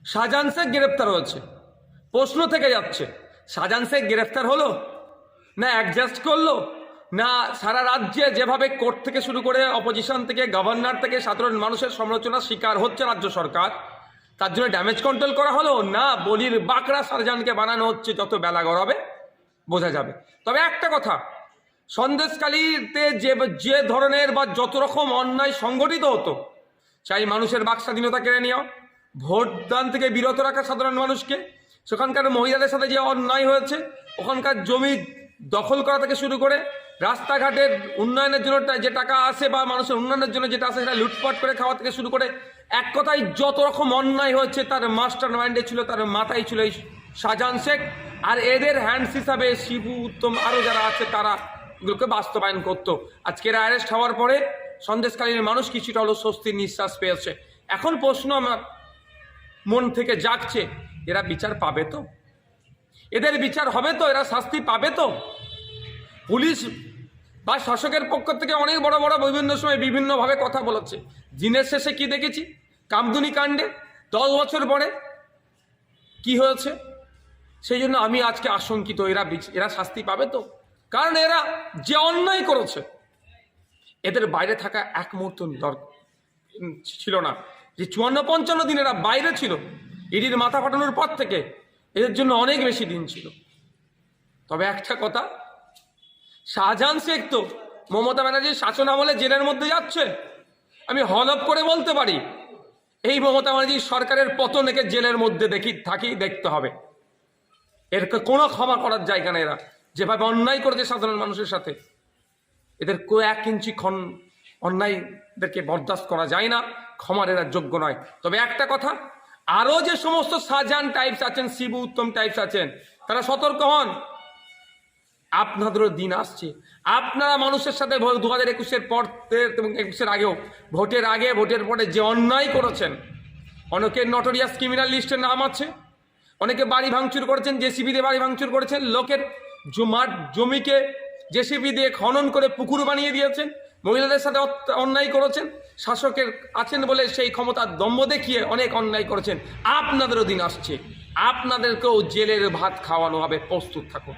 শাহজাহান শেখ গ্রেফতার হয়েছে, প্রশ্ন থেকে যাচ্ছে শাহজাহান শেখ গ্রেফতার হলো না অ্যাডজাস্ট করলো, না সারা রাজ্যে যেভাবে কোর্ট থেকে শুরু করে অপোজিশন থেকে গভর্নর থেকে সাধারণ মানুষের সমালোচনার শিকার হচ্ছে রাজ্য সরকার, তার জন্য ড্যামেজ কন্ট্রোল করা হলো, না বলির বাঁকড়া শাহজাহানকে বানানো হচ্ছে, যত বেলা গড়াবে বোঝা যাবে। তবে একটা কথা, সন্দেশখালীতে যে ধরনের বা যত রকম অন্যায় সংগঠিত হতো, চাই মানুষের বাক স্বাধীনতা কেড়ে নেওয়া, ভোটদান থেকে বিরত রাখা সাধারণ মানুষকে, সেখানকার মহিলাদের সাথে যে অন্যায় হয়েছে, ওখানকার জমি দখল করা থেকে শুরু করে রাস্তাঘাটের উন্নয়নের জন্য যে টাকা আসে বা মানুষের উন্নয়নের জন্য যেটা আসে সেটা লুটপাট করে খাওয়া থেকে শুরু করে এক কথায় যত রকম অন্যায় হয়েছে তার মাস্টার মাইন্ডে ছিল, তার মাথায় ছিল এই শাহজাহান শেখ। আর এদের হ্যান্ডস হিসাবে শিবু, উত্তম আরও যারা আছে তারা এগুলোকে বাস্তবায়ন করতো। আজকের অ্যারেস্ট হওয়ার পরে সন্দেশকালীন মানুষ কিছুটা হলো স্বস্তির নিঃশ্বাস পেয়েছে। এখন প্রশ্ন আমার মন থেকে জাগছে, এরা বিচার পাবে তো? এদের বিচার হবে তো? এরা শাস্তি পাবে তো? পুলিশ বা শাসকের পক্ষ থেকে অনেক বড় বড় বিভিন্ন সময় বিভিন্নভাবে কথা বলেছে। দিনের শেষে কি দেখেছি? কামদুনি কাণ্ডে 10 বছর পরে কি হয়েছে? সেই জন্য আমি আজকে আশঙ্কিত, এরা শাস্তি পাবে তো? কারণ এরা যে অন্যায় করেছে এদের বাইরে থাকা এক মুহূর্ত ছিল না। যে 54-55 দিন এরা বাইরে ছিল, ইডির মাথা ফাটানোর পর থেকে এদের জন্য অনেক বেশি দিন ছিল। তবে একটা কথা, শাহজাহান শেখ তো মমতা ব্যানার্জির শাসন আমলে জেলের মধ্যে যাচ্ছে। আমি হলফ করে বলতে পারি এই মমতা ব্যানার্জির সরকারের পতন একে জেলের মধ্যে দেখতে হবে। এর কোনো ক্ষমা করার জায়গা নেই। এরা যেভাবে অন্যায় করেছে সাধারণ মানুষের সাথে, এদের 1 ইঞ্চি অন্যায়দেরকে বরদাস্ত করা যায় না, ক্ষমার এরা যোগ্য নয়। তবে একটা কথা, আরও যে সমস্ত শাহজাহান টাইপস আছেন, শিবু উত্তম টাইপস আছেন, তারা সতর্ক হন। আপনাদেরও দিন আসছে। আপনারা মানুষের সাথে 2021-এর পর এবং 21-এর আগেও, ভোটের আগে ভোটের পরে যে অন্যায় করেছেন, অনেকের নটোরিয়াস ক্রিমিনাল লিস্টের নাম আছে, অনেকে বাড়ি ভাঙচুর করেছেন, জেসিবি দিয়ে বাড়ি ভাঙচুর করেছেন, লোকের জমিকে জেসিবি দিয়ে খনন করে পুকুর বানিয়ে দিয়েছেন, মহিলাদের সাথে অন্যায় করেছেন, শাসকের আছেন বলে সেই ক্ষমতার দম্ভ দেখিয়ে অনেক অন্যায় করেছেন। আপনাদেরও দিন আসছে, আপনাদেরকেও জেলের ভাত খাওয়ানো হবে, প্রস্তুত থাকুন।